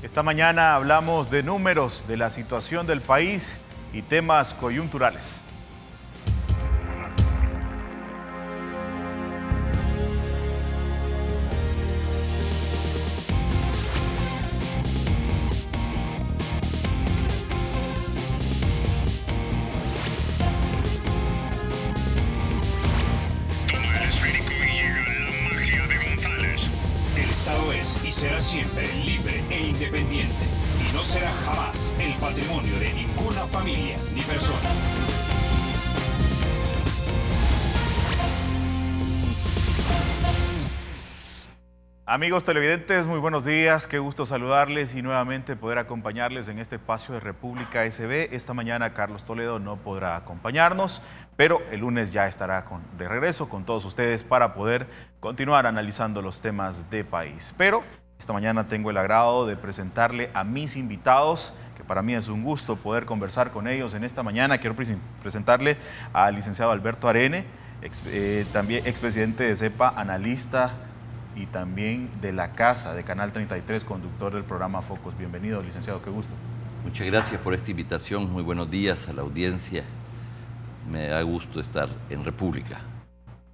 Esta mañana hablamos de números, de la situación del país y temas coyunturales. Será siempre libre e independiente y no será jamás el patrimonio de ninguna familia ni persona. Amigos televidentes, muy buenos días, qué gusto saludarles y nuevamente poder acompañarles en este espacio de República SB. Esta mañana Carlos Toledo no podrá acompañarnos, pero el lunes ya estará de regreso con todos ustedes para poder continuar analizando los temas de país. Pero esta mañana tengo el agrado de presentarle a mis invitados, que para mí es un gusto poder conversar con ellos en esta mañana. Quiero presentarle al licenciado Alberto Arene, también expresidente de CEPA, analista y también de la Casa de Canal 33, conductor del programa Focos. Bienvenido, licenciado, qué gusto. Muchas gracias por esta invitación. Muy buenos días a la audiencia. Me da gusto estar en República.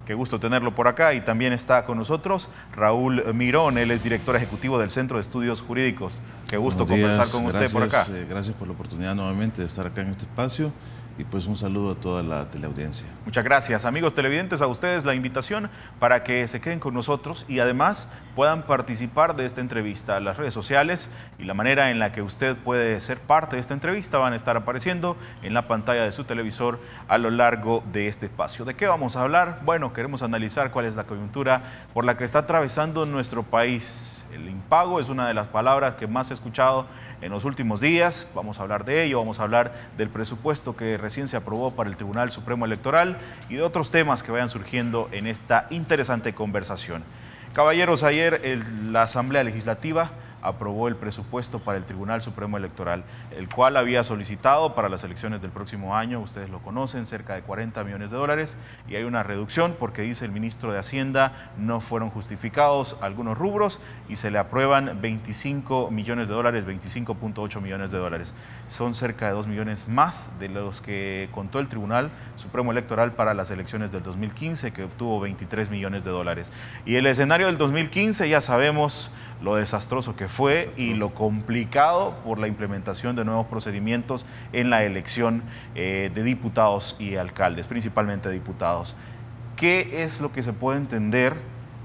Qué gusto tenerlo por acá. Y también está con nosotros Raúl Mirón, él es director ejecutivo del Centro de Estudios Jurídicos. Qué gusto conversar con usted por acá. Gracias por la oportunidad nuevamente de estar acá en este espacio y pues un saludo a toda la teleaudiencia. Muchas gracias, amigos televidentes, a ustedes la invitación para que se queden con nosotros y además puedan participar de esta entrevista. Las redes sociales y la manera en la que usted puede ser parte de esta entrevista van a estar apareciendo en la pantalla de su televisor a lo largo de este espacio. ¿De qué vamos a hablar? Bueno, queremos analizar cuál es la coyuntura por la que está atravesando nuestro país. El impago es una de las palabras que más he escuchado en los últimos días. Vamos a hablar de ello, vamos a hablar del presupuesto que recién se aprobó para el Tribunal Supremo Electoral y de otros temas que vayan surgiendo en esta interesante conversación. Caballeros, ayer la Asamblea Legislativa aprobó el presupuesto para el Tribunal Supremo Electoral, el cual había solicitado para las elecciones del próximo año, ustedes lo conocen, cerca de 40 millones de dólares, y hay una reducción porque dice el ministro de Hacienda no fueron justificados algunos rubros y se le aprueban 25 millones de dólares, 25.8 millones de dólares. Son cerca de 2 millones más de los que contó el Tribunal Supremo Electoral para las elecciones del 2015, que obtuvo 23 millones de dólares. Y el escenario del 2015 ya sabemos lo desastroso que fue y lo complicado por la implementación de nuevos procedimientos en la elección de diputados y alcaldes, principalmente diputados. ¿Qué es lo que se puede entender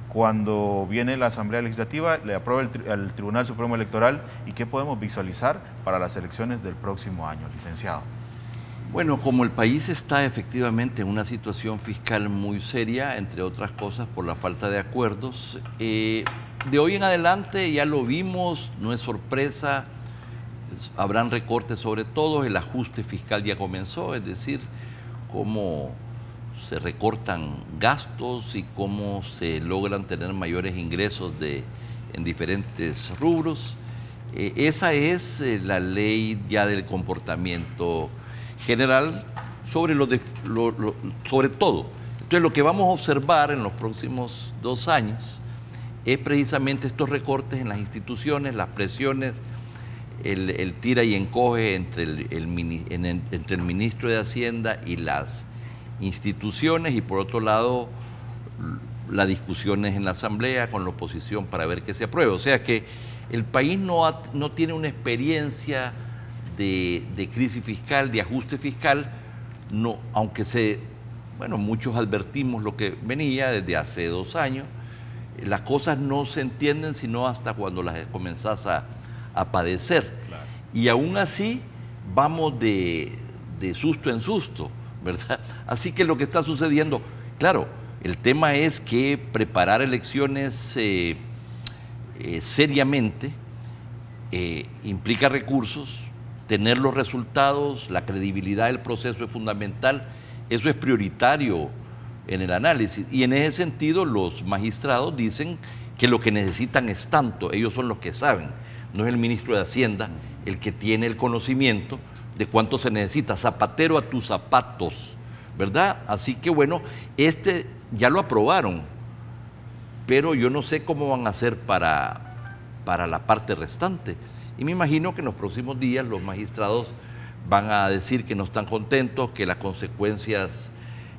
cuando viene la Asamblea Legislativa, le aprueba el Tribunal Supremo Electoral y qué podemos visualizar para las elecciones del próximo año, licenciado? Bueno, como el país está efectivamente en una situación fiscal muy seria, entre otras cosas por la falta de acuerdos, de hoy en adelante ya lo vimos, no es sorpresa, habrán recortes sobre todo, el ajuste fiscal ya comenzó, es decir, cómo se recortan gastos y cómo se logran tener mayores ingresos en diferentes rubros. Esa es la ley ya del comportamiento general sobre sobre todo. Entonces lo que vamos a observar en los próximos 2 años es precisamente estos recortes en las instituciones, las presiones, el tira y encoge entre el ministro de Hacienda y las instituciones y por otro lado las discusiones en la Asamblea con la oposición para ver qué se apruebe. O sea que el país no tiene una experiencia de crisis fiscal, de ajuste fiscal, no, aunque muchos advertimos lo que venía desde hace 2 años. Las cosas no se entienden sino hasta cuando las comenzás a padecer. Claro. Y aún así vamos de susto en susto, ¿verdad? Así que lo que está sucediendo, claro, el tema es que preparar elecciones seriamente implica recursos, tener los resultados, la credibilidad del proceso es fundamental, eso es prioritario en el análisis. Y en ese sentido los magistrados dicen que lo que necesitan es tanto, ellos son los que saben, no es el ministro de Hacienda el que tiene el conocimiento de cuánto se necesita, zapatero a tus zapatos, ¿verdad? Así que bueno, ya lo aprobaron, pero yo no sé cómo van a hacer para para la parte restante. Y me imagino que en los próximos días los magistrados van a decir que no están contentos, que las consecuencias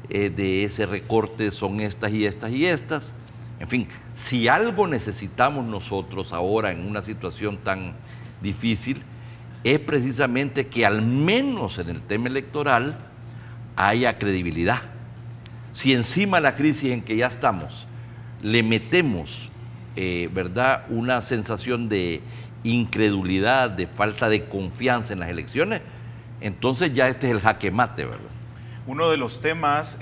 de ese recorte son estas y estas y estas. En fin, si algo necesitamos nosotros ahora en una situación tan difícil, es precisamente que al menos en el tema electoral haya credibilidad. Si encima de la crisis en que ya estamos le metemos, ¿verdad?, una sensación de incredulidad, de falta de confianza en las elecciones, entonces ya este es el jaque mate, ¿verdad? Uno de los temas,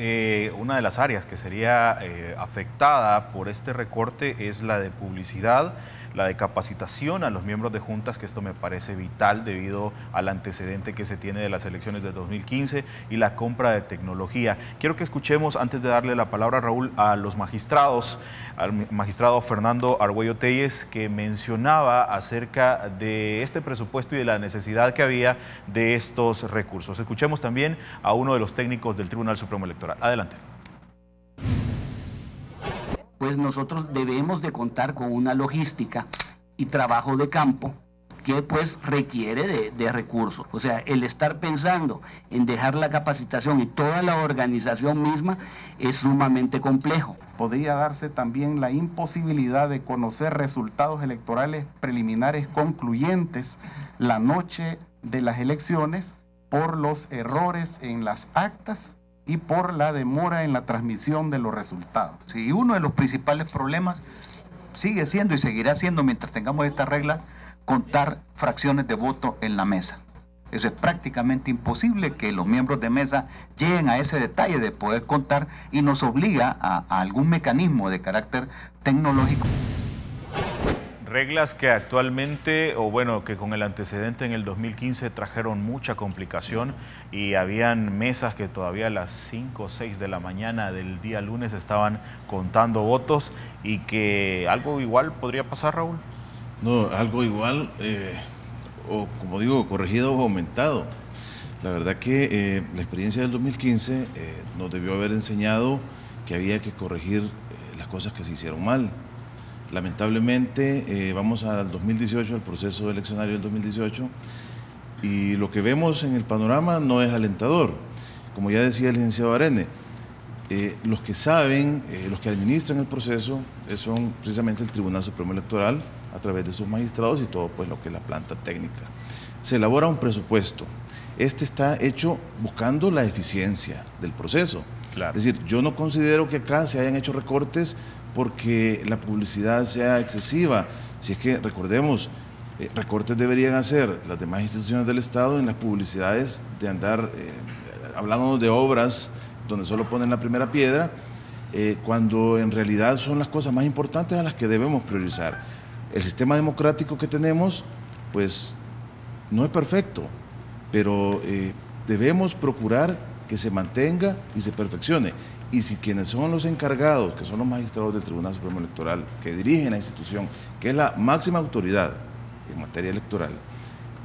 una de las áreas que sería afectada por este recorte es la de publicidad, la de capacitación a los miembros de juntas, que esto me parece vital debido al antecedente que se tiene de las elecciones de 2015 y la compra de tecnología. Quiero que escuchemos, antes de darle la palabra a Raúl, a los magistrados, al magistrado Fernando Argüello Telles, que mencionaba acerca de este presupuesto y de la necesidad que había de estos recursos. Escuchemos también a uno de los técnicos del Tribunal Supremo Electoral. Adelante. Pues nosotros debemos de contar con una logística y trabajo de campo que pues requiere de recursos. O sea, el estar pensando en dejar la capacitación y toda la organización misma es sumamente complejo. Podría darse también la imposibilidad de conocer resultados electorales preliminares concluyentes la noche de las elecciones por los errores en las actas y por la demora en la transmisión de los resultados. Sí, uno de los principales problemas sigue siendo y seguirá siendo, mientras tengamos esta regla, contar fracciones de voto en la mesa. Eso es prácticamente imposible que los miembros de mesa lleguen a ese detalle de poder contar y nos obliga a algún mecanismo de carácter tecnológico. Reglas que actualmente, o bueno, que con el antecedente en el 2015 trajeron mucha complicación y habían mesas que todavía a las 5 o 6 de la mañana del día lunes estaban contando votos y que algo igual podría pasar, Raúl. No, algo igual, o como digo, corregido o aumentado. La verdad que la experiencia del 2015 nos debió haber enseñado que había que corregir las cosas que se hicieron mal. Lamentablemente vamos al 2018, al proceso eleccionario del 2018, y lo que vemos en el panorama no es alentador. Como ya decía el licenciado Arene, los que saben, los que administran el proceso son precisamente el Tribunal Supremo Electoral a través de sus magistrados y todo pues lo que es la planta técnica. Se elabora un presupuesto. Este está hecho buscando la eficiencia del proceso. Claro. Es decir, yo no considero que acá se hayan hecho recortes porque la publicidad sea excesiva. Si es que, recordemos, recortes deberían hacer las demás instituciones del Estado en las publicidades de andar hablando de obras donde solo ponen la primera piedra, cuando en realidad son las cosas más importantes a las que debemos priorizar. El sistema democrático que tenemos, pues, no es perfecto, pero debemos procurar que se mantenga y se perfeccione. Y si quienes son los encargados, que son los magistrados del Tribunal Supremo Electoral, que dirigen la institución, que es la máxima autoridad en materia electoral,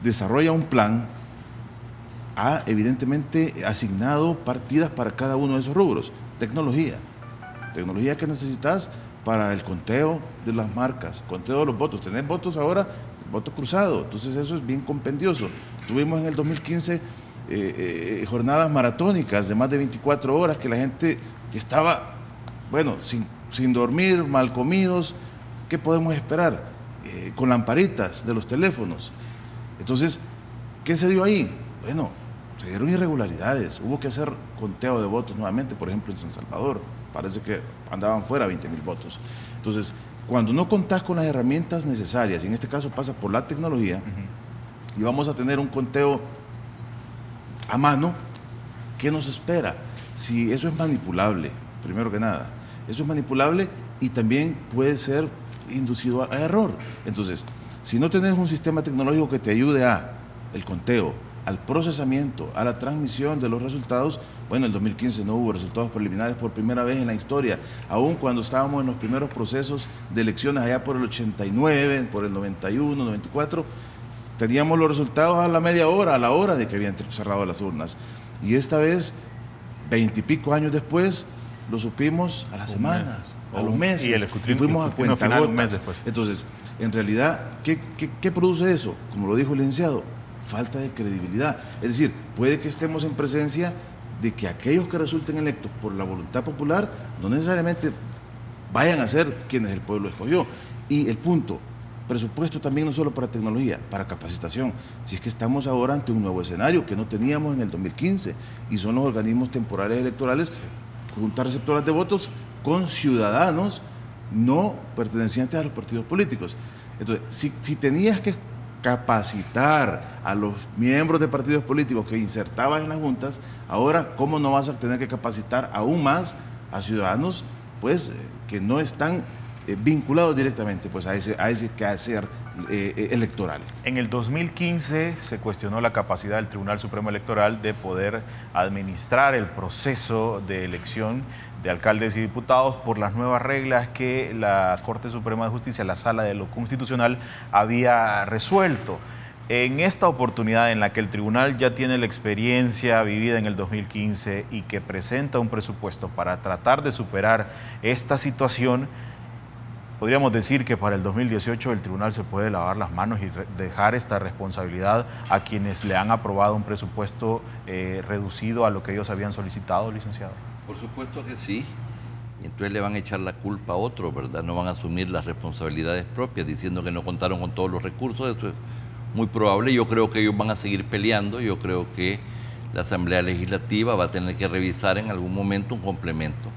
desarrolla un plan, ha evidentemente asignado partidas para cada uno de esos rubros. Tecnología que necesitas para el conteo de las marcas, conteo de los votos. Tener votos ahora, voto cruzado, entonces eso es bien compendioso. Tuvimos en el 2015 jornadas maratónicas de más de 24 horas que la gente estaba, bueno, sin dormir, mal comidos. ¿Qué podemos esperar? Con lamparitas de los teléfonos. Entonces, ¿qué se dio ahí? Bueno, se dieron irregularidades. Hubo que hacer conteo de votos nuevamente, por ejemplo, en San Salvador. Parece que andaban fuera 20.000 votos. Entonces, cuando no contás con las herramientas necesarias, y en este caso pasa por la tecnología, y vamos a tener un conteo a mano, ¿qué nos espera? Si eso es manipulable, primero que nada, eso es manipulable y también puede ser inducido a error. Entonces, si no tenés un sistema tecnológico que te ayude a el conteo, al procesamiento, a la transmisión de los resultados, bueno, en el 2015 no hubo resultados preliminares por primera vez en la historia, aun cuando estábamos en los primeros procesos de elecciones allá por el 89, por el 91, 94, teníamos los resultados a la media hora, a la hora de que habían cerrado las urnas. Y esta vez, 20 y pico años después, lo supimos a las semanas. a los meses, y fuimos a cuentagotas. Entonces, en realidad, ¿qué produce eso? Como lo dijo el licenciado, falta de credibilidad. Es decir, puede que estemos en presencia de que aquellos que resulten electos por la voluntad popular no necesariamente vayan a ser quienes el pueblo escogió. Y el punto, presupuesto también no solo para tecnología, para capacitación. Si es que estamos ahora ante un nuevo escenario que no teníamos en el 2015, y son los organismos temporales electorales, juntas receptoras de votos con ciudadanos no pertenecientes a los partidos políticos. Entonces, si tenías que capacitar a los miembros de partidos políticos que insertabas en las juntas, ahora, ¿cómo no vas a tener que capacitar aún más a ciudadanos pues, que no están vinculados directamente pues, a ese quehacer electoral? En el 2015 se cuestionó la capacidad del Tribunal Supremo Electoral de poder administrar el proceso de elección de alcaldes y diputados por las nuevas reglas que la Corte Suprema de Justicia, la Sala de lo Constitucional, había resuelto. En esta oportunidad en la que el tribunal ya tiene la experiencia vivida en el 2015 y que presenta un presupuesto para tratar de superar esta situación, podríamos decir que para el 2018 el tribunal se puede lavar las manos y dejar esta responsabilidad a quienes le han aprobado un presupuesto reducido a lo que ellos habían solicitado, licenciado. Por supuesto que sí, y entonces le van a echar la culpa a otro, ¿verdad? No van a asumir las responsabilidades propias diciendo que no contaron con todos los recursos. Eso es muy probable. Yo creo que ellos van a seguir peleando. Yo creo que la Asamblea Legislativa va a tener que revisar en algún momento un complemento,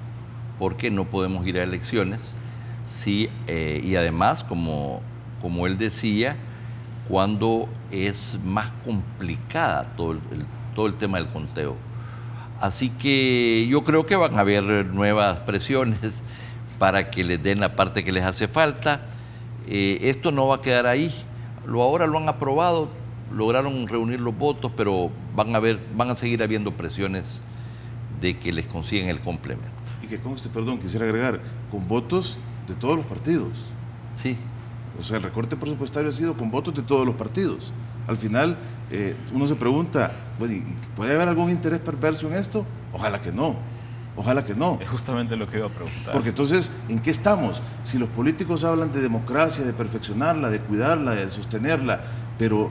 porque no podemos ir a elecciones. Sí, y además, como él decía, cuando es más complicada todo el tema del conteo. Así que yo creo que van a haber nuevas presiones para que les den la parte que les hace falta. Esto no va a quedar ahí. Ahora lo han aprobado, lograron reunir los votos, pero van a seguir habiendo presiones de que les consiguen el complemento. Y que conste, perdón, quisiera agregar, con votos de todos los partidos. Sí. O sea, el recorte presupuestario ha sido con votos de todos los partidos. Al final, uno se pregunta, bueno, ¿puede haber algún interés perverso en esto? Ojalá que no. Ojalá que no. Es justamente lo que iba a preguntar. Porque entonces, ¿en qué estamos? Si los políticos hablan de democracia, de perfeccionarla, de cuidarla, de sostenerla, pero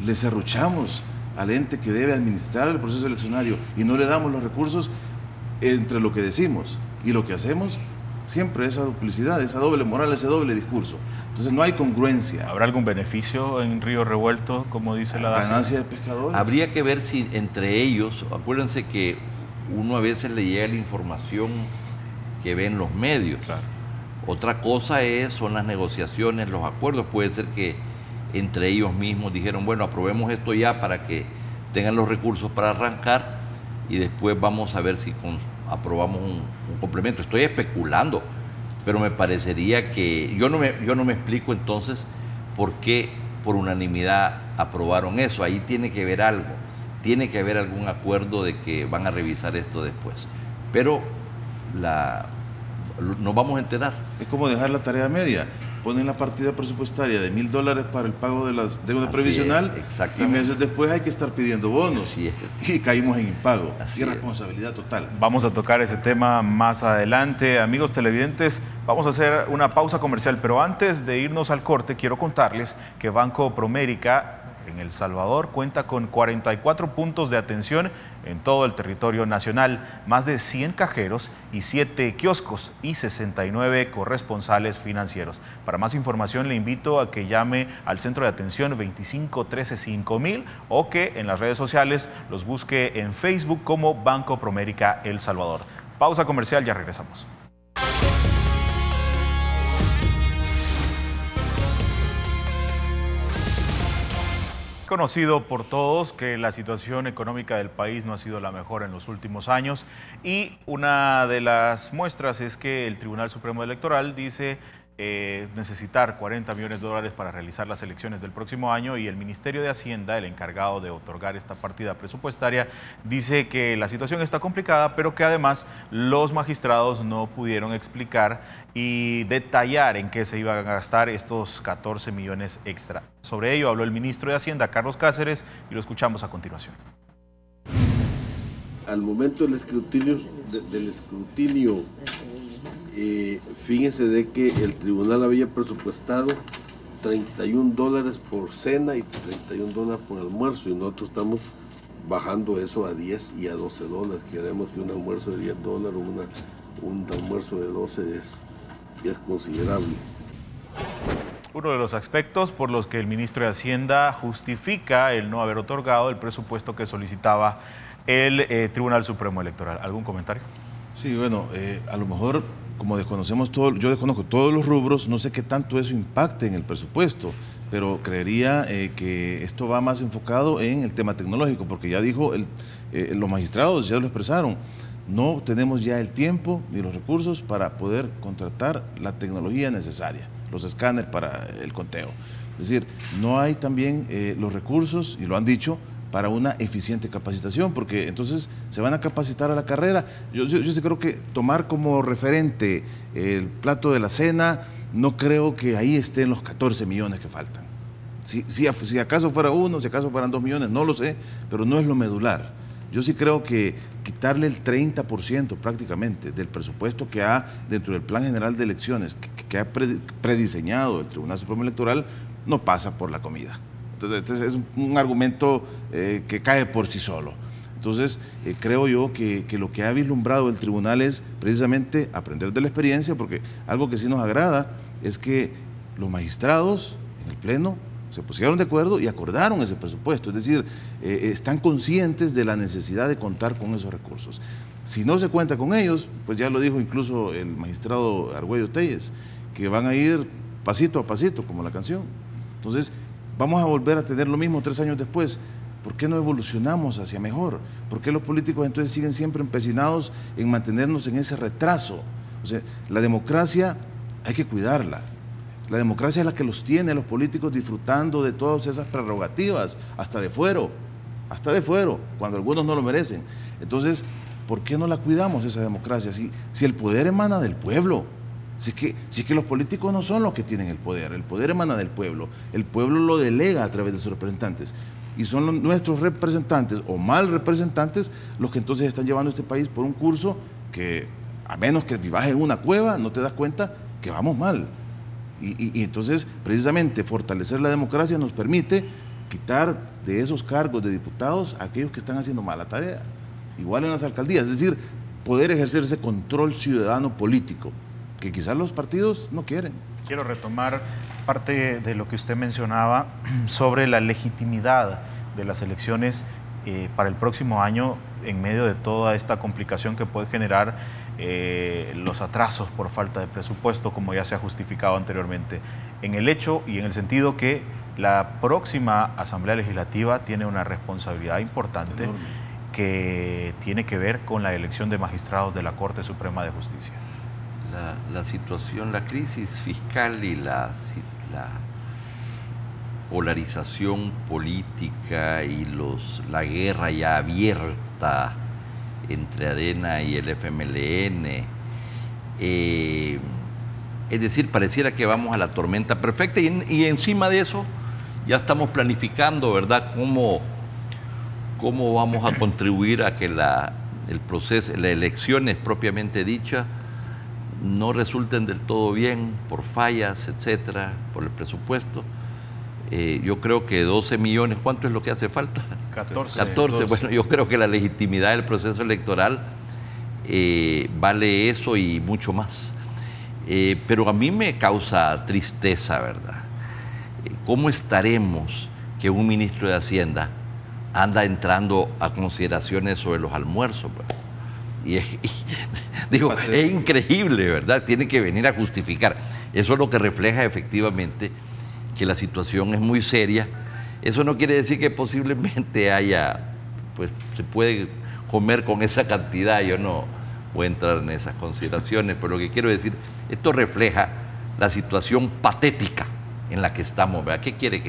le serruchamos al ente que debe administrar el proceso eleccionario y no le damos los recursos entre lo que decimos y lo que hacemos, siempre esa duplicidad, esa doble moral, ese doble discurso. Entonces no hay congruencia. ¿Habrá algún beneficio en Río Revuelto, como dice la ganancia de pescadores? Habría que ver si entre ellos, acuérdense que uno a veces le llega la información que ve en los medios. Claro. Otra cosa son las negociaciones, los acuerdos. Puede ser que entre ellos mismos dijeron, bueno, aprobemos esto ya para que tengan los recursos para arrancar y después vamos a ver si aprobamos un complemento. Estoy especulando, pero me parecería que yo no me explico entonces por qué por unanimidad aprobaron eso. Ahí tiene que haber algo, tiene que haber algún acuerdo de que van a revisar esto después. Pero nos vamos a enterar. Es como dejar la tarea media. Ponen la partida presupuestaria de $1000 para el pago de las deudas previsional y meses después hay que estar pidiendo bonos. Así es. Y caímos en impago. Irresponsabilidad total. Vamos a tocar ese tema más adelante. Amigos televidentes, vamos a hacer una pausa comercial, pero antes de irnos al corte quiero contarles que Banco Promérica en El Salvador cuenta con 44 puntos de atención en todo el territorio nacional, más de 100 cajeros y 7 kioscos y 69 corresponsales financieros. Para más información le invito a que llame al centro de atención 2513-5000 o que en las redes sociales los busque en Facebook como Banco Promérica El Salvador. Pausa comercial, ya regresamos. Conocido por todos que la situación económica del país no ha sido la mejor en los últimos años y una de las muestras es que el Tribunal Supremo Electoral dice necesitar $40 millones para realizar las elecciones del próximo año y el Ministerio de Hacienda, el encargado de otorgar esta partida presupuestaria, dice que la situación está complicada, pero que además los magistrados no pudieron explicar y detallar en qué se iban a gastar estos 14 millones extra. Sobre ello habló el ministro de Hacienda, Carlos Cáceres, y lo escuchamos a continuación. Al momento del escrutinio Fíjense de que el tribunal había presupuestado $31 por cena y $31 por almuerzo, y nosotros estamos bajando eso a 10 y a $12. Queremos que un almuerzo de $10 o un almuerzo de 12 es considerable. Uno de los aspectos por los que el ministro de Hacienda justifica el no haber otorgado el presupuesto que solicitaba el Tribunal Supremo Electoral. ¿Algún comentario? Sí, bueno, a lo mejor como desconocemos todo, yo desconozco todos los rubros, no sé qué tanto eso impacte en el presupuesto, pero creería que esto va más enfocado en el tema tecnológico, porque ya dijo, los magistrados ya lo expresaron, no tenemos ya el tiempo ni los recursos para poder contratar la tecnología necesaria, los escáneres para el conteo. Es decir, no hay también los recursos, y lo han dicho, para una eficiente capacitación, porque entonces se van a capacitar a la carrera. Yo sí creo que tomar como referente el plato de la cena, no creo que ahí estén los 14 millones que faltan. Si acaso fuera uno, si acaso fueran 2 millones, no lo sé, pero no es lo medular. Yo sí creo que quitarle el 30% prácticamente del presupuesto que ha dentro del Plan General de Elecciones, que ha prediseñado el Tribunal Supremo Electoral, no pasa por la comida. Entonces es un argumento que cae por sí solo. Entonces creo yo que lo que ha vislumbrado el tribunal es precisamente aprender de la experiencia, porque algo que sí nos agrada es que los magistrados en el Pleno se pusieron de acuerdo y acordaron ese presupuesto, es decir, están conscientes de la necesidad de contar con esos recursos. Si no se cuenta con ellos, pues ya lo dijo incluso el magistrado Argüello Telles, que van a ir pasito a pasito, como la canción. Entonces, vamos a volver a tener lo mismo 3 años después. ¿Por qué no evolucionamos hacia mejor? ¿Por qué los políticos entonces siguen siempre empecinados en mantenernos en ese retraso? O sea, la democracia hay que cuidarla. La democracia es la que los tiene a los políticos disfrutando de todas esas prerrogativas, hasta de fuero, cuando algunos no lo merecen. Entonces, ¿por qué no la cuidamos esa democracia? Si el poder emana del pueblo. Si es que los políticos no son los que tienen el poder emana del pueblo, el pueblo lo delega a través de sus representantes, y son nuestros representantes o mal representantes los que entonces están llevando este país por un curso que, a menos que vivas en una cueva, no te das cuenta que vamos mal. Y entonces, precisamente, fortalecer la democracia nos permite quitar de esos cargos de diputados a aquellos que están haciendo mala tarea, igual en las alcaldías, es decir, poder ejercer ese control ciudadano político, que quizás los partidos no quieren. Quiero retomar parte de lo que usted mencionaba sobre la legitimidad de las elecciones para el próximo año en medio de toda esta complicación que puede generar los atrasos por falta de presupuesto, como ya se ha justificado anteriormente, en el hecho y en el sentido que la próxima Asamblea Legislativa tiene una responsabilidad importante enorme, que tiene que ver con la elección de magistrados de la Corte Suprema de Justicia. La situación, la crisis fiscal y la polarización política y la guerra ya abierta entre Arena y el FMLN, es decir, pareciera que vamos a la tormenta perfecta, y encima de eso ya estamos planificando, ¿verdad?, cómo vamos a contribuir a que el proceso, las elecciones propiamente dichas, no resulten del todo bien por fallas, etcétera, por el presupuesto. Yo creo que 12 millones, ¿cuánto es lo que hace falta? 14. Bueno, yo creo que la legitimidad del proceso electoral vale eso y mucho más. Pero a mí me causa tristeza, ¿verdad? ¿Cómo estaremos que un ministro de Hacienda anda entrando a consideraciones sobre los almuerzos? Digo, es increíble, ¿verdad? Tiene que venir a justificar. Eso es lo que refleja efectivamente que la situación es muy seria. Eso no quiere decir que posiblemente se puede comer con esa cantidad. Yo no voy a entrar en esas consideraciones, pero lo que quiero decir, esto refleja la situación patética en la que estamos, ¿verdad? ¿Qué quiere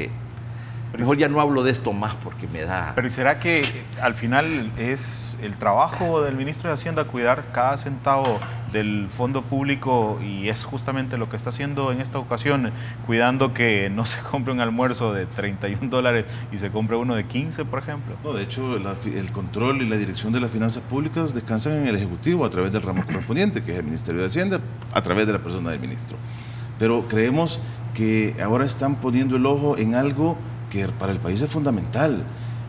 Mejor ya no hablo de esto más porque me da... Pero ¿y será que al final es el trabajo del ministro de Hacienda cuidar cada centavo del fondo público y es justamente lo que está haciendo en esta ocasión, cuidando que no se compre un almuerzo de $31 y se compre uno de 15, por ejemplo? No, de hecho, el control y la dirección de las finanzas públicas descansan en el Ejecutivo a través del ramo correspondiente, que es el Ministerio de Hacienda, a través de la persona del ministro. Pero creemos que ahora están poniendo el ojo en algo que para el país es fundamental.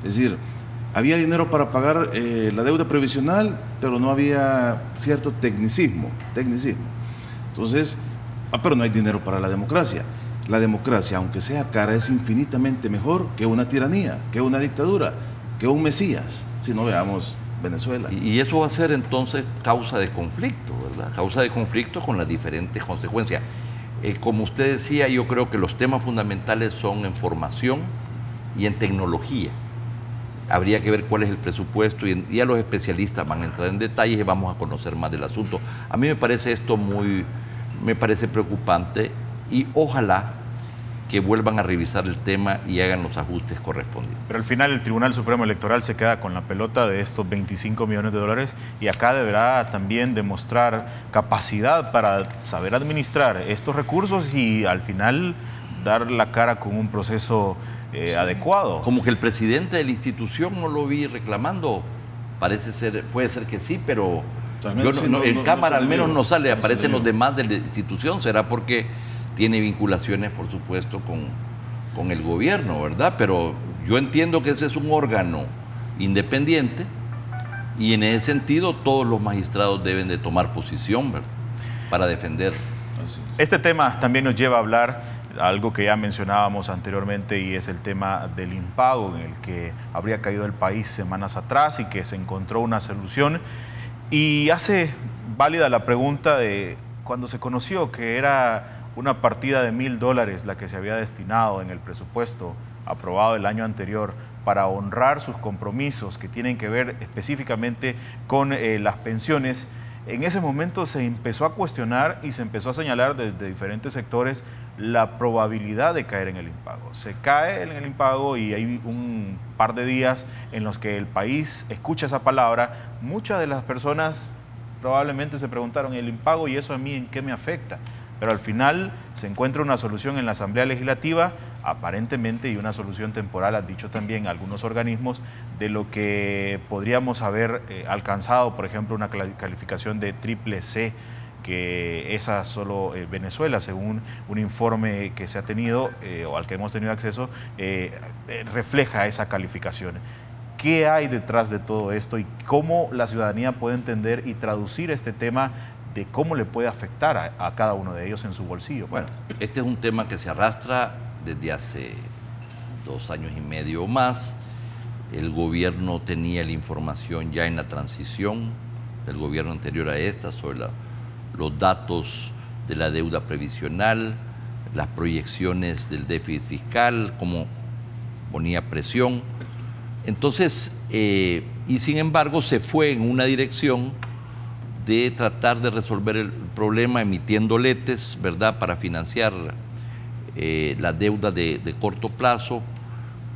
Es decir, había dinero para pagar la deuda previsional, pero no había cierto tecnicismo. Entonces, pero no hay dinero para la democracia. La democracia, aunque sea cara, es infinitamente mejor que una tiranía, que una dictadura, que un mesías, si no veamos Venezuela. Y eso va a ser entonces causa de conflicto, ¿verdad? Causa de conflicto con las diferentes consecuencias. Como usted decía, yo creo que los temas fundamentales son en formación y en tecnología. Habría que ver cuál es el presupuesto y ya los especialistas van a entrar en detalles y vamos a conocer más del asunto. A mí me parece esto me parece preocupante y ojalá que vuelvan a revisar el tema y hagan los ajustes correspondientes. Pero al final el Tribunal Supremo Electoral se queda con la pelota de estos $25 millones y acá deberá también demostrar capacidad para saber administrar estos recursos y al final dar la cara con un proceso adecuado. Como que el presidente de la institución no lo vi reclamando, parece ser, puede ser que sí, pero en cámara al menos no sale, aparecen los demás de la institución, será porque tiene vinculaciones, por supuesto, con el gobierno, ¿verdad? Pero yo entiendo que ese es un órgano independiente y en ese sentido todos los magistrados deben de tomar posición, ¿verdad? Para defender. Este tema también nos lleva a hablar algo que ya mencionábamos anteriormente y es el tema del impago en el que habría caído el país semanas atrás y que se encontró una solución. Y hace válida la pregunta de cuando se conoció que era una partida de $1.000 la que se había destinado en el presupuesto aprobado el año anterior para honrar sus compromisos que tienen que ver específicamente con las pensiones. En ese momento se empezó a cuestionar y se empezó a señalar desde diferentes sectores la probabilidad de caer en el impago. Se cae en el impago y hay un par de días en los que el país escucha esa palabra. Muchas de las personas probablemente se preguntaron, ¿el impago y eso a mí en qué me afecta? Pero al final se encuentra una solución en la Asamblea Legislativa, aparentemente, y una solución temporal, han dicho también algunos organismos, de lo que podríamos haber alcanzado, por ejemplo, una calificación de CCC, que esa solo Venezuela, según un informe que se ha tenido o al que hemos tenido acceso, refleja esa calificación. ¿Qué hay detrás de todo esto y cómo la ciudadanía puede entender y traducir este tema de cómo le puede afectar a cada uno de ellos en su bolsillo? Bueno, este es un tema que se arrastra desde hace 2 años y medio o más. El gobierno tenía la información ya en la transición del gobierno anterior a esta sobre los datos de la deuda previsional, las proyecciones del déficit fiscal, cómo ponía presión. Entonces, y sin embargo se fue en una dirección de tratar de resolver el problema emitiendo letes, ¿verdad?, para financiar la deuda de corto plazo,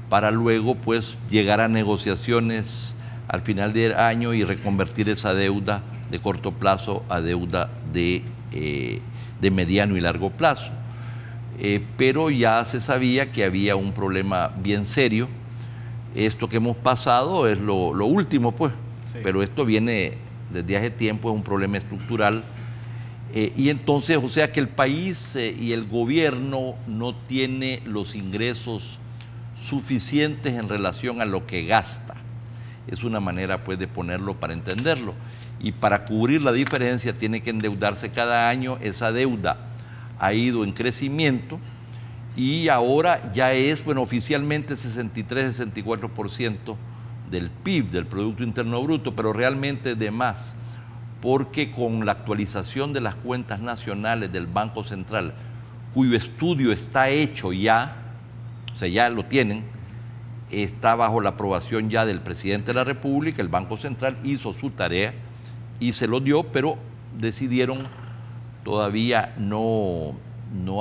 para luego pues llegar a negociaciones al final del año y reconvertir esa deuda de corto plazo a deuda de mediano y largo plazo. Pero ya se sabía que había un problema bien serio. Esto que hemos pasado es lo último, pues, sí. Pero esto viene desde hace tiempo, es un problema estructural. Y entonces, o sea que el país y el gobierno no tiene los ingresos suficientes en relación a lo que gasta. Es una manera, pues, de ponerlo para entenderlo. Y para cubrir la diferencia tiene que endeudarse cada año. Esa deuda ha ido en crecimiento y ahora ya es, bueno, oficialmente 63-64% del PIB, del Producto Interno Bruto, pero realmente de más, porque con la actualización de las cuentas nacionales del Banco Central, cuyo estudio está hecho ya, o sea, ya lo tienen, está bajo la aprobación ya del presidente de la República, el Banco Central hizo su tarea y se lo dio, pero decidieron todavía no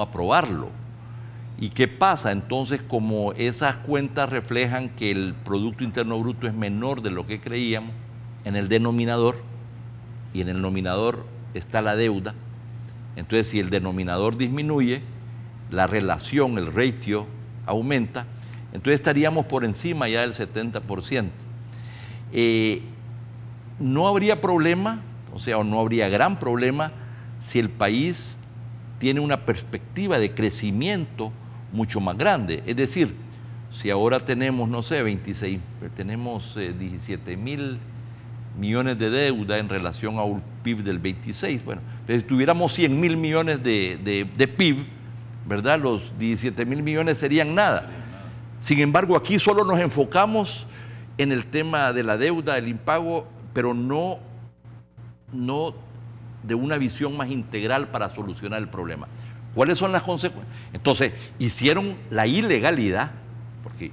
aprobarlo. ¿Y qué pasa? Entonces, como esas cuentas reflejan que el Producto Interno Bruto es menor de lo que creíamos, en el denominador, y en el nominador está la deuda, entonces si el denominador disminuye, la relación, el ratio aumenta, entonces estaríamos por encima ya del 70%. No habría problema, o sea, no habría gran problema si el país tiene una perspectiva de crecimiento mucho más grande. Es decir, si ahora tenemos, no sé, 17.000 millones de deuda en relación a un PIB del 26, bueno, si tuviéramos 100.000 millones de PIB, ¿verdad? Los 17.000 millones serían nada. Sin embargo, aquí solo nos enfocamos en el tema de la deuda, el impago, pero no de una visión más integral para solucionar el problema. ¿Cuáles son las consecuencias? Entonces, hicieron la ilegalidad, porque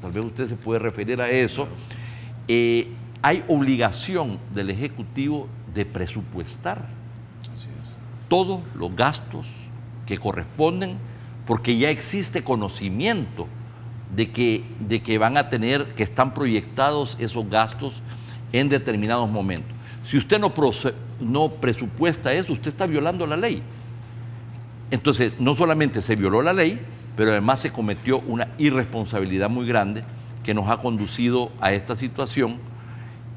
tal vez usted se puede referir a eso, hay obligación del Ejecutivo de presupuestar todos los gastos que corresponden, porque ya existe conocimiento de que van a tener, que están proyectados esos gastos en determinados momentos. Si usted no presupuesta eso, usted está violando la ley. Entonces, no solamente se violó la ley, pero además se cometió una irresponsabilidad muy grande que nos ha conducido a esta situación,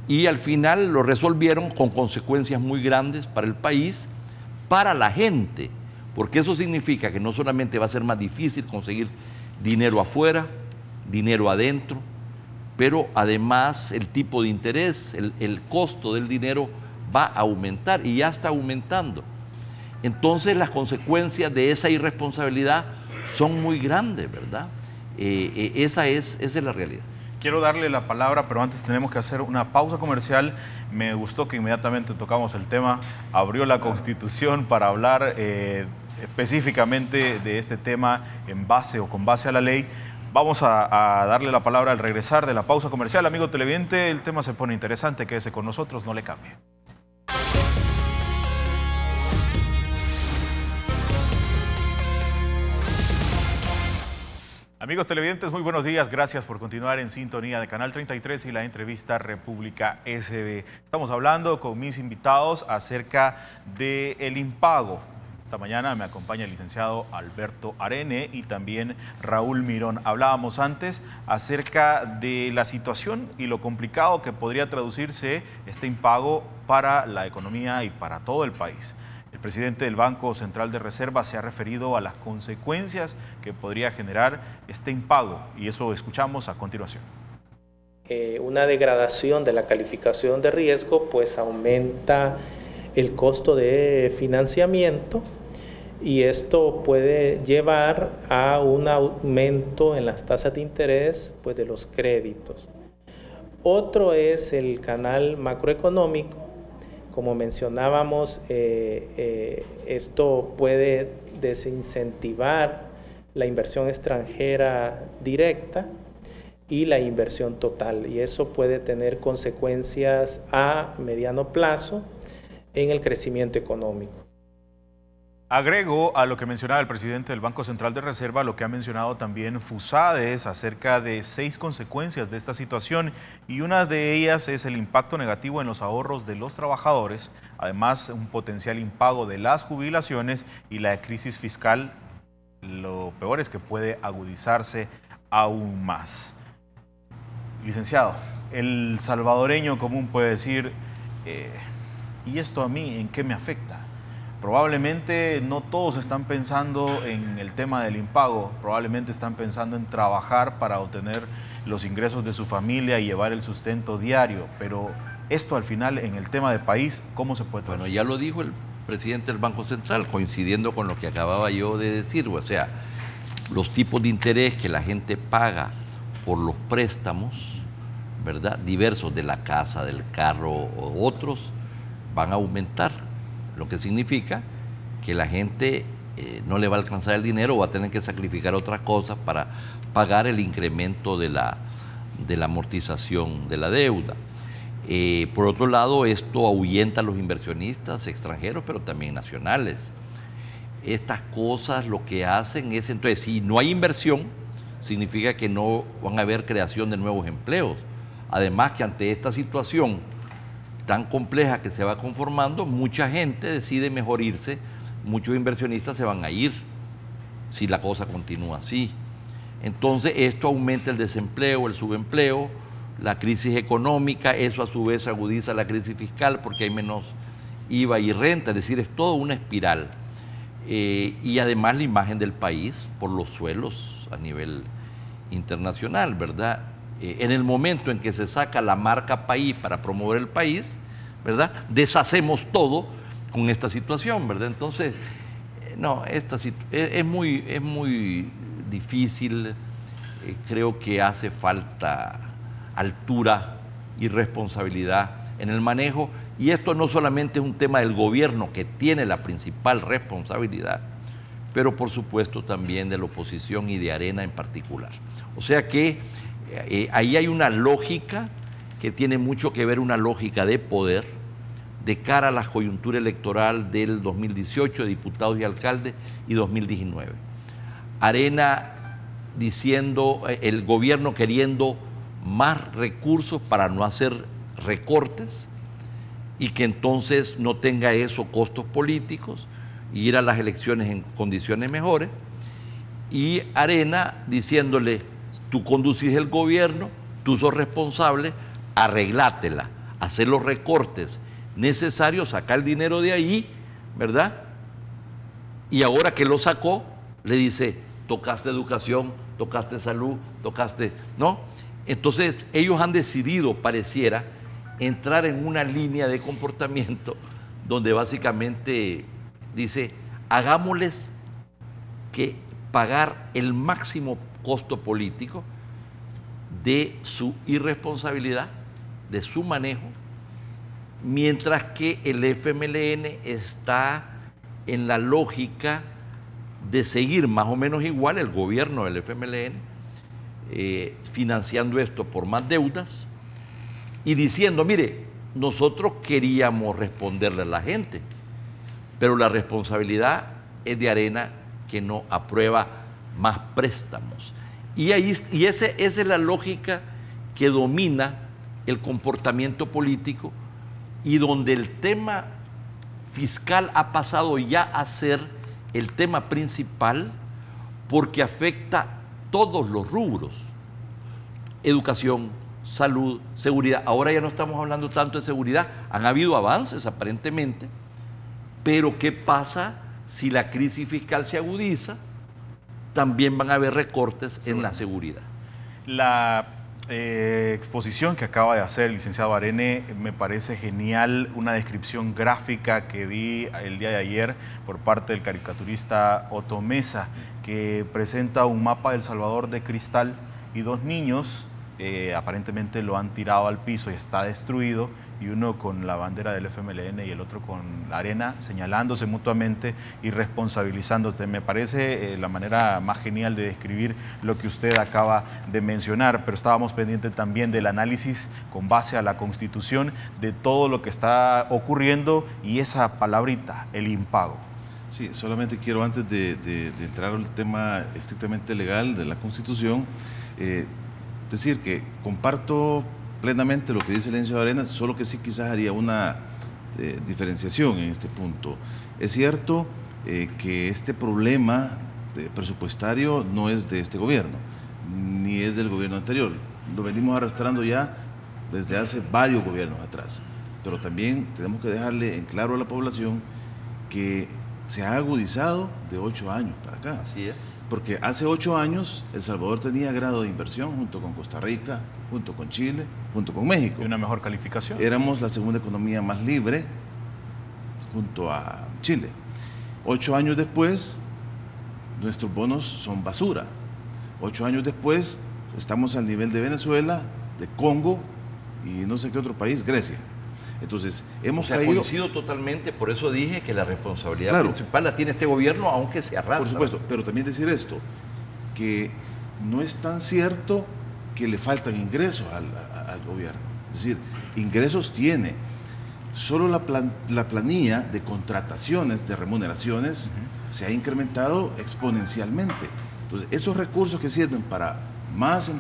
y al final lo resolvieron con consecuencias muy grandes para el país, para la gente, porque eso significa que no solamente va a ser más difícil conseguir dinero afuera, dinero adentro, pero además el tipo de interés, el costo del dinero va a aumentar y ya está aumentando. Entonces las consecuencias de esa irresponsabilidad son muy grandes, ¿verdad? Esa es la realidad. Quiero darle la palabra, pero antes tenemos que hacer una pausa comercial. Me gustó que inmediatamente tocamos el tema, abrió la Constitución para hablar específicamente de este tema en base o con base a la ley. Vamos a darle la palabra al regresar de la pausa comercial. Amigo televidente, el tema se pone interesante, quédese con nosotros, no le cambie. Amigos televidentes, muy buenos días. Gracias por continuar en sintonía de Canal 33 y la entrevista República SB. Estamos hablando con mis invitados acerca del impago. Esta mañana me acompaña el licenciado Alberto Arene y también Raúl Mirón. Hablábamos antes acerca de la situación y lo complicado que podría traducirse este impago para la economía y para todo el país. El presidente del Banco Central de Reserva se ha referido a las consecuencias que podría generar este impago y eso escuchamos a continuación. Una degradación de la calificación de riesgo pues aumenta el costo de financiamiento y esto puede llevar a un aumento en las tasas de interés pues, de los créditos. Otro es el canal macroeconómico. Como mencionábamos, esto puede desincentivar la inversión extranjera directa y la inversión total, y eso puede tener consecuencias a mediano plazo en el crecimiento económico. Agrego a lo que mencionaba el presidente del Banco Central de Reserva, lo que ha mencionado también Fusades acerca de 6 consecuencias de esta situación y una de ellas es el impacto negativo en los ahorros de los trabajadores, además un potencial impago de las jubilaciones y la crisis fiscal. Lo peor es que puede agudizarse aún más. Licenciado, el salvadoreño común puede decir, ¿y esto a mí en qué me afecta? Probablemente no todos están pensando en el tema del impago, probablemente están pensando en trabajar para obtener los ingresos de su familia y llevar el sustento diario, pero esto al final en el tema de país, ¿cómo se puede traducir? Bueno, ya lo dijo el presidente del Banco Central, coincidiendo con lo que acababa yo de decir, o sea, los tipos de interés que la gente paga por los préstamos, ¿verdad?, diversos de la casa, del carro o otros, van a aumentar. Lo que significa que la gente no le va a alcanzar el dinero o va a tener que sacrificar otras cosas para pagar el incremento de la amortización de la deuda. Por otro lado, esto ahuyenta a los inversionistas extranjeros, pero también nacionales. estas cosas lo que hacen es, entonces, si no hay inversión, significa que no van a haber creación de nuevos empleos. Además que ante esta situación tan compleja que se va conformando, mucha gente decide mejor irse, muchos inversionistas se van a ir si la cosa continúa así. Entonces esto aumenta el desempleo, el subempleo, la crisis económica, eso a su vez agudiza la crisis fiscal porque hay menos IVA y renta, es decir, es toda una espiral. Y además la imagen del país por los suelos a nivel internacional, ¿verdad? En el momento en que se saca la marca país para promover el país, ¿verdad? Deshacemos todo con esta situación, ¿verdad? Entonces, no, es muy difícil, creo que hace falta altura y responsabilidad en el manejo, y esto no solamente es un tema del gobierno que tiene la principal responsabilidad, pero por supuesto también de la oposición y de Arena en particular. O sea que ahí hay una lógica que tiene mucho que ver, una lógica de poder de cara a la coyuntura electoral del 2018 de diputados y alcaldes y 2019. Arena diciendo, el gobierno queriendo más recursos para no hacer recortes y que entonces no tenga eso costos políticos y ir a las elecciones en condiciones mejores, y Arena diciéndole, tú conducís el gobierno, tú sos responsable, arreglátela, hacer los recortes necesarios, sacar el dinero de ahí, ¿verdad? Y ahora que lo sacó, le dice, tocaste educación, tocaste salud, tocaste, ¿no? Entonces ellos han decidido, pareciera, entrar en una línea de comportamiento donde básicamente dice, hagámosles que pagar el máximo costo político de su irresponsabilidad, de su manejo, mientras que el FMLN está en la lógica de seguir más o menos igual, el gobierno del FMLN, financiando esto por más deudas y diciendo, mire, nosotros queríamos responderle a la gente, pero la responsabilidad es de Arena, que no aprueba más préstamos. Y esa es la lógica que domina el comportamiento político y donde el tema fiscal ha pasado ya a ser el tema principal porque afecta todos los rubros: educación, salud, seguridad. Ahora ya no estamos hablando tanto de seguridad, han habido avances aparentemente, pero ¿qué pasa si la crisis fiscal se agudiza? También van a haber recortes en la seguridad. La exposición que acaba de hacer el licenciado Arene me parece genial, una descripción gráfica que vi el día de ayer por parte del caricaturista Otto Mesa, que presenta un mapa del Salvador de cristal y dos niños aparentemente lo han tirado al piso y está destruido, y uno con la bandera del FMLN y el otro con la Arena, señalándose mutuamente y responsabilizándose. Me parece la manera más genial de describir lo que usted acaba de mencionar, pero estábamos pendientes también del análisis con base a la Constitución de todo lo que está ocurriendo y esa palabrita, el impago. Sí, solamente quiero, antes de entrar al tema estrictamente legal de la Constitución, decir que comparto plenamente lo que dice el licenciado Arena, solo que sí quizás haría una diferenciación en este punto. Es cierto que este problema presupuestario no es de este gobierno, ni es del gobierno anterior. Lo venimos arrastrando ya desde hace varios gobiernos atrás, pero también tenemos que dejarle en claro a la población que se ha agudizado de 8 años para acá. Así es. Porque hace 8 años El Salvador tenía grado de inversión junto con Costa Rica, junto con Chile, junto con México. Y una mejor calificación. Éramos la segunda economía más libre junto a Chile. 8 años después, nuestros bonos son basura. 8 años después, estamos al nivel de Venezuela, de Congo y no sé qué otro país, Grecia. Entonces, hemos caído... Coincido totalmente, por eso dije que la responsabilidad principal la tiene este gobierno, aunque se arrastra. Por supuesto, pero también decir esto, que no es tan cierto que le faltan ingresos al gobierno. Es decir, ingresos tiene. Solo la planilla de contrataciones, de remuneraciones, se ha incrementado exponencialmente. Entonces, esos recursos que sirven para más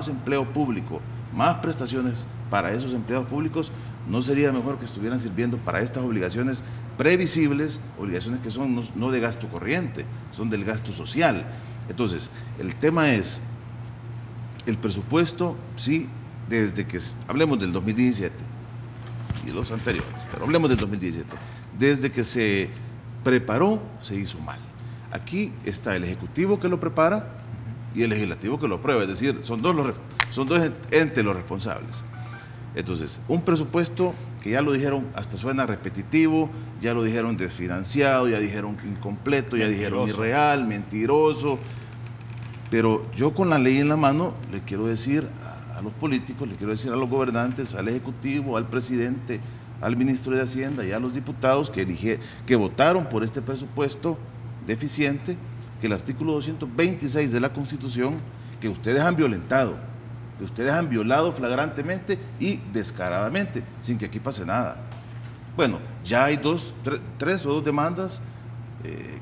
empleo público, más prestaciones para esos empleados públicos, ¿no sería mejor que estuvieran sirviendo para estas obligaciones previsibles, obligaciones que son no de gasto corriente, son del gasto social? Entonces, el tema es, el presupuesto, sí, desde que, hablemos del 2017 y los anteriores, pero hablemos del 2017, desde que se preparó, se hizo mal. Aquí está el Ejecutivo que lo prepara y el Legislativo que lo aprueba, es decir, son dos entes los responsables. Entonces, un presupuesto que ya lo dijeron, hasta suena repetitivo, ya lo dijeron desfinanciado, ya dijeron incompleto, ya dijeron irreal, mentiroso, pero yo con la ley en la mano le quiero decir a los políticos, le quiero decir a los gobernantes, al Ejecutivo, al presidente, al ministro de Hacienda y a los diputados que votaron por este presupuesto deficiente, que el artículo 226 de la Constitución, que ustedes han violentado, que ustedes han violado flagrantemente y descaradamente, sin que aquí pase nada. Bueno, ya hay tres o dos demandas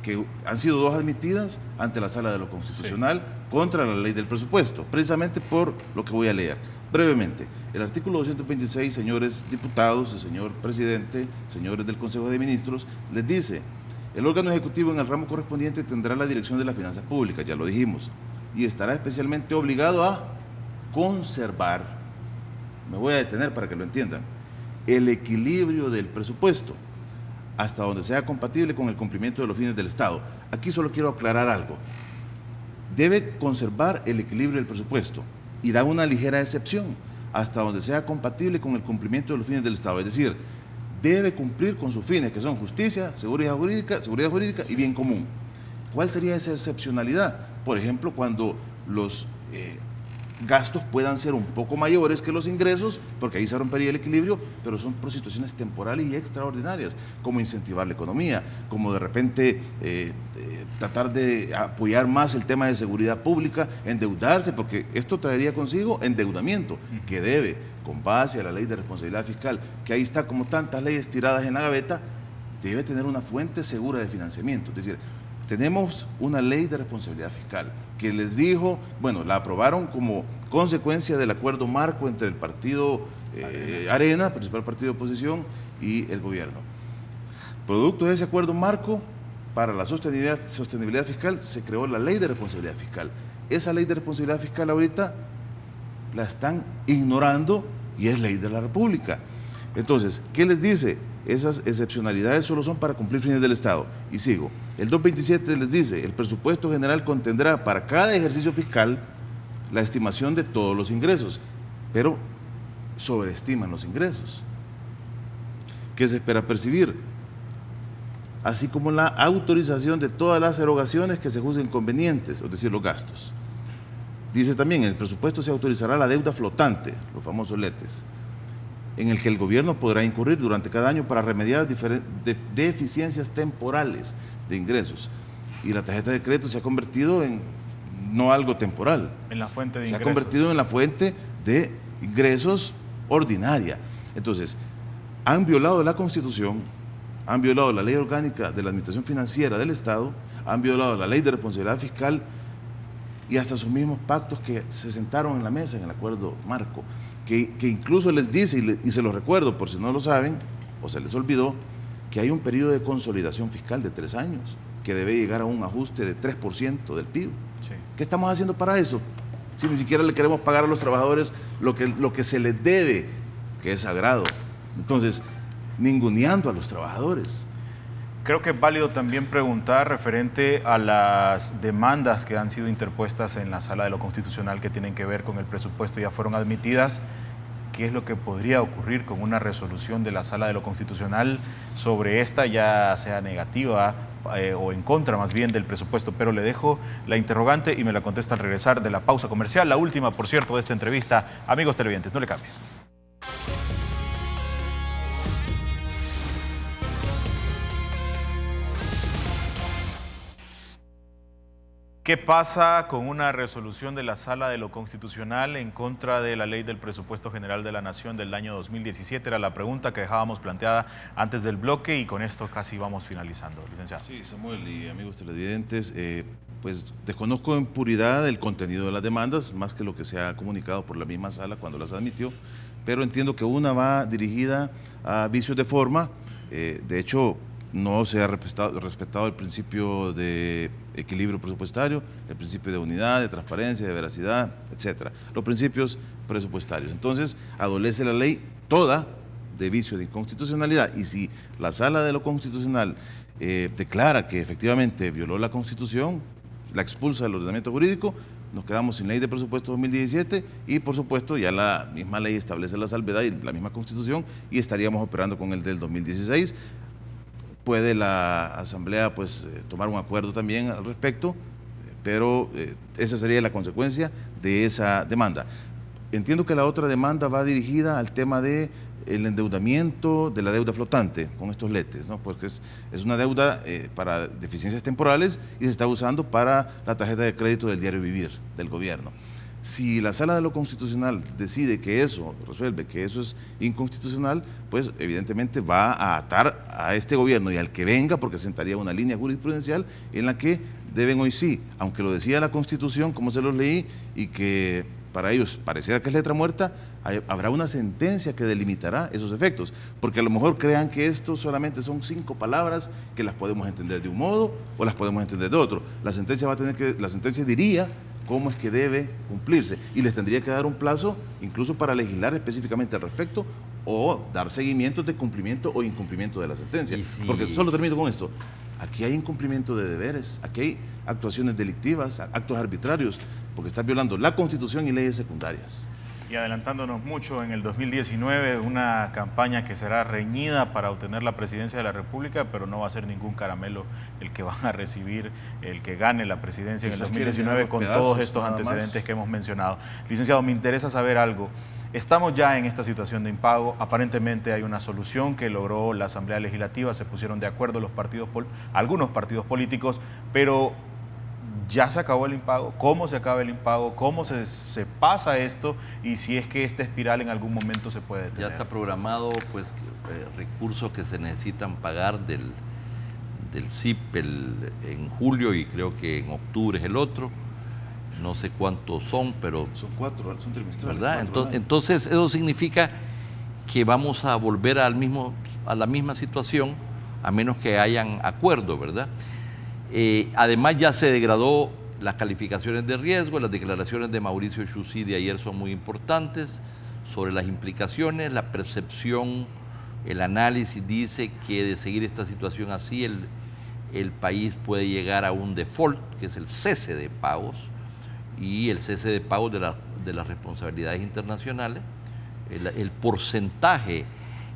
que han sido dos admitidas ante la Sala de lo Constitucional contra la ley del presupuesto, precisamente por lo que voy a leer. Brevemente, el artículo 226, señores diputados, señor presidente, señores del Consejo de Ministros, les dice: el órgano ejecutivo en el ramo correspondiente tendrá la dirección de las finanzas públicas, ya lo dijimos, y estará especialmente obligado a conservar, me voy a detener para que lo entiendan, el equilibrio del presupuesto, hasta donde sea compatible con el cumplimiento de los fines del Estado. Aquí solo quiero aclarar algo. Debe conservar el equilibrio del presupuesto y da una ligera excepción, hasta donde sea compatible con el cumplimiento de los fines del Estado. Es decir, debe cumplir con sus fines, que son justicia, seguridad jurídica y bien común. ¿Cuál sería esa excepcionalidad? Por ejemplo, cuando los gastos puedan ser un poco mayores que los ingresos, porque ahí se rompería el equilibrio, pero son por situaciones temporales y extraordinarias, como incentivar la economía, como de repente tratar de apoyar más el tema de seguridad pública, endeudarse, porque esto traería consigo endeudamiento, que debe, con base a la ley de responsabilidad fiscal, que ahí está como tantas leyes tiradas en la gaveta, debe tener una fuente segura de financiamiento. Es decir, tenemos una ley de responsabilidad fiscal que les dijo, bueno, la aprobaron como consecuencia del acuerdo marco entre el partido Arena, principal partido de oposición, y el gobierno. Producto de ese acuerdo marco, para la sostenibilidad fiscal, se creó la ley de responsabilidad fiscal. Esa ley de responsabilidad fiscal ahorita la están ignorando y es ley de la República. Entonces, ¿qué les dice? Esas excepcionalidades solo son para cumplir fines del Estado. Y sigo. El 227 les dice: el presupuesto general contendrá para cada ejercicio fiscal la estimación de todos los ingresos, pero sobreestiman los ingresos que se espera percibir, así como la autorización de todas las erogaciones que se juzguen convenientes, es decir, los gastos. Dice también: en el presupuesto se autorizará la deuda flotante, los famosos letes, en el que el gobierno podrá incurrir durante cada año para remediar deficiencias temporales de ingresos. Y la tarjeta de crédito se ha convertido en no algo temporal, en la fuente de se ingresos. ha convertido en la fuente de ingresos ordinaria. Entonces, han violado la Constitución, han violado la ley orgánica de la Administración Financiera del Estado, han violado la ley de responsabilidad fiscal y hasta sus mismos pactos que se sentaron en la mesa en el acuerdo marco, que incluso les dice, y se los recuerdo por si no lo saben o se les olvidó, que hay un periodo de consolidación fiscal de 3 años, que debe llegar a un ajuste de 3% del PIB. Sí. ¿Qué estamos haciendo para eso? Si ni siquiera le queremos pagar a los trabajadores lo que se les debe, que es sagrado. Entonces, ninguneando a los trabajadores. Creo que es válido también preguntar referente a las demandas que han sido interpuestas en la Sala de lo Constitucional que tienen que ver con el presupuesto, ya fueron admitidas. ¿Qué es lo que podría ocurrir con una resolución de la Sala de lo Constitucional sobre esta, ya sea negativa o en contra más bien del presupuesto? Pero le dejo la interrogante y me la contesta al regresar de la pausa comercial, la última, por cierto, de esta entrevista. Amigos televidentes, no le cambien. ¿Qué pasa con una resolución de la Sala de lo Constitucional en contra de la Ley del Presupuesto General de la Nación del año 2017? Era la pregunta que dejábamos planteada antes del bloque y con esto casi vamos finalizando, licenciado. Sí, Samuel y amigos televidentes, pues desconozco en puridad el contenido de las demandas, más que lo que se ha comunicado por la misma Sala cuando las admitió, pero entiendo que una va dirigida a vicios de forma. De hecho, no se ha respetado el principio de equilibrio presupuestario, el principio de unidad, de transparencia, de veracidad, etcétera. Los principios presupuestarios. Entonces, adolece la ley toda de vicio de inconstitucionalidad, y si la Sala de lo Constitucional declara que efectivamente violó la Constitución, la expulsa del ordenamiento jurídico, nos quedamos sin ley de presupuesto 2017 y, por supuesto, ya la misma ley establece la salvedad y la misma Constitución, y estaríamos operando con el del 2016. Puede la Asamblea pues tomar un acuerdo también al respecto, pero esa sería la consecuencia de esa demanda. Entiendo que la otra demanda va dirigida al tema de el endeudamiento de la deuda flotante con estos letes, ¿no? Porque es una deuda para deficiencias temporales y se está usando para la tarjeta de crédito del diario vivir del gobierno. Si la Sala de lo Constitucional decide que eso, resuelve que eso es inconstitucional, pues evidentemente va a atar a este gobierno y al que venga, porque sentaría una línea jurisprudencial en la que deben hoy sí, aunque lo decía la Constitución, como se los leí, y que para ellos pareciera que es letra muerta, habrá una sentencia que delimitará esos efectos, porque a lo mejor crean que esto solamente son 5 palabras que las podemos entender de un modo o las podemos entender de otro. La sentencia diría cómo es que debe cumplirse y les tendría que dar un plazo incluso para legislar específicamente al respecto o dar seguimientos de cumplimiento o incumplimiento de la sentencia. Porque solo termino con esto, aquí hay incumplimiento de deberes, aquí hay actuaciones delictivas, actos arbitrarios, porque están violando la Constitución y leyes secundarias. Y adelantándonos mucho, en el 2019, una campaña que será reñida para obtener la presidencia de la República, pero no va a ser ningún caramelo el que van a recibir el que gane la presidencia en el 2019 con todos estos antecedentes que hemos mencionado. Licenciado, me interesa saber algo. Estamos ya en esta situación de impago, aparentemente hay una solución que logró la Asamblea Legislativa, se pusieron de acuerdo algunos partidos políticos, pero ¿ya se acabó el impago? ¿Cómo se acaba el impago? ¿Cómo se pasa esto? Y si es que esta espiral en algún momento se puede detener. Ya está programado pues recursos que se necesitan pagar del CIP en julio, y creo que en octubre es el otro. No sé cuántos son, pero... Son 4, son trimestrales. ¿Verdad? Entonces eso significa que vamos a volver a la misma situación, a menos que hayan acuerdo, ¿verdad? Además ya se degradó las calificaciones de riesgo. Las declaraciones de Mauricio Chusí de ayer son muy importantes sobre las implicaciones, la percepción, el análisis dice que de seguir esta situación así el país puede llegar a un default, que es el cese de pagos, y el cese de pagos de las responsabilidades internacionales, el porcentaje,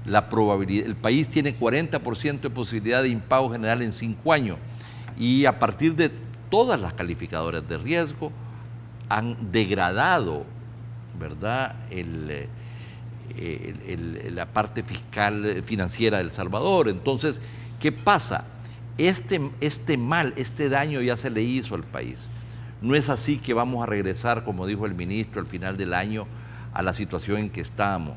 la probabilidad. El país tiene 40% de posibilidad de impago general en 5 años. Y a partir de todas las calificadoras de riesgo han degradado, ¿verdad?, la parte fiscal financiera de El Salvador. Entonces, ¿qué pasa? Este daño ya se le hizo al país. No es así que vamos a regresar, como dijo el ministro, al final del año a la situación en que estábamos.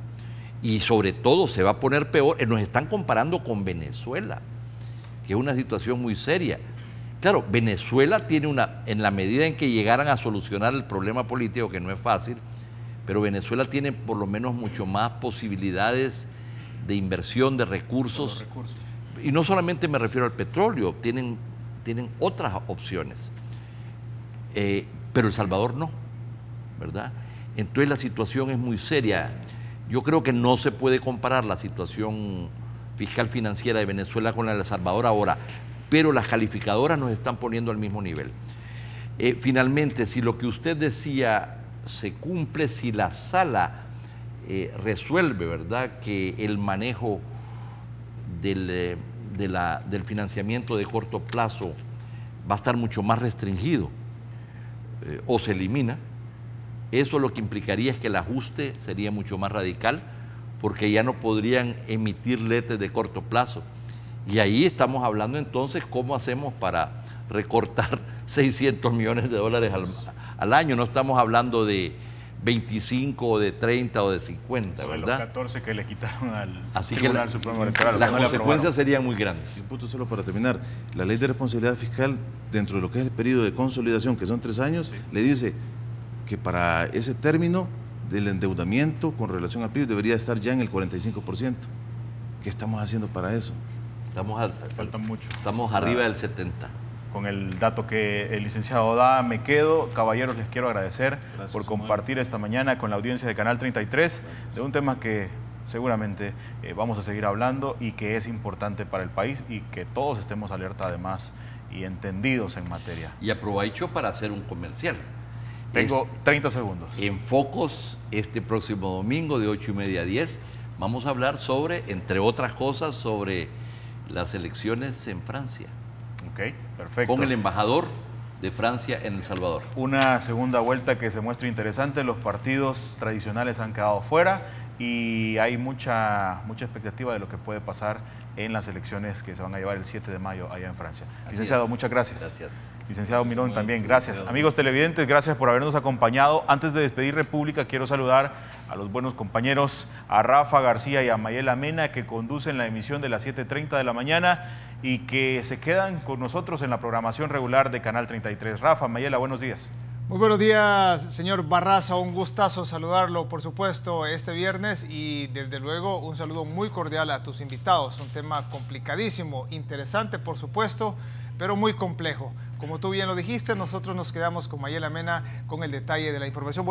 Y sobre todo se va a poner peor. Nos están comparando con Venezuela, que es una situación muy seria. Claro, Venezuela tiene en la medida en que llegaran a solucionar el problema político, que no es fácil, pero Venezuela tiene por lo menos mucho más posibilidades de inversión de recursos. Y no solamente me refiero al petróleo, tienen otras opciones. Pero El Salvador no, ¿verdad? Entonces la situación es muy seria. Yo creo que no se puede comparar la situación fiscal financiera de Venezuela con la de El Salvador ahora, pero las calificadoras nos están poniendo al mismo nivel. Finalmente, si lo que usted decía se cumple, si la Sala resuelve, ¿verdad?, que el manejo del financiamiento de corto plazo va a estar mucho más restringido o se elimina, eso lo que implicaría es que el ajuste sería mucho más radical, porque ya no podrían emitir letes de corto plazo. Y ahí estamos hablando entonces cómo hacemos para recortar 600 millones de dólares al año. No estamos hablando de 25 o de 30 o de 50, sobre ¿verdad? los 14 que le quitaron al Así Tribunal que Supremo Electoral. las consecuencias serían muy grandes. Un punto solo para terminar. La ley de responsabilidad fiscal, dentro de lo que es el periodo de consolidación, que son 3 años, le dice que para ese término del endeudamiento con relación al PIB debería estar ya en el 45%. ¿Qué estamos haciendo para eso? Falta mucho. Estamos arriba del 70%. Con el dato que el licenciado da, me quedo. Caballeros, les quiero agradecer por compartir esta mañana con la audiencia de Canal 33 de un tema que seguramente vamos a seguir hablando y que es importante para el país y que todos estemos alerta además y entendidos en materia. Y aprovecho para hacer un comercial. Tengo 30 segundos. En Focos, este próximo domingo de 8:30 a 10, vamos a hablar sobre, entre otras cosas, sobre las elecciones en Francia. Ok, perfecto. Con el embajador de Francia en El Salvador. Una segunda vuelta que se muestra interesante. Los partidos tradicionales han quedado fuera y hay mucha expectativa de lo que puede pasar en las elecciones que se van a llevar el 7 de mayo allá en Francia. Licenciado, muchas gracias. Gracias. Licenciado Mirón también, gracias. Amigos televidentes, gracias por habernos acompañado. Antes de despedir República, quiero saludar a los buenos compañeros, a Rafa García y a Mayela Mena, que conducen la emisión de las 7:30 de la mañana y que se quedan con nosotros en la programación regular de Canal 33. Rafa, Mayela, buenos días. Muy buenos días, señor Barraza, un gustazo saludarlo, por supuesto, este viernes y desde luego un saludo muy cordial a tus invitados. Un tema complicadísimo, interesante, por supuesto, pero muy complejo. Como tú bien lo dijiste, nosotros nos quedamos con Mayela Mena con el detalle de la información.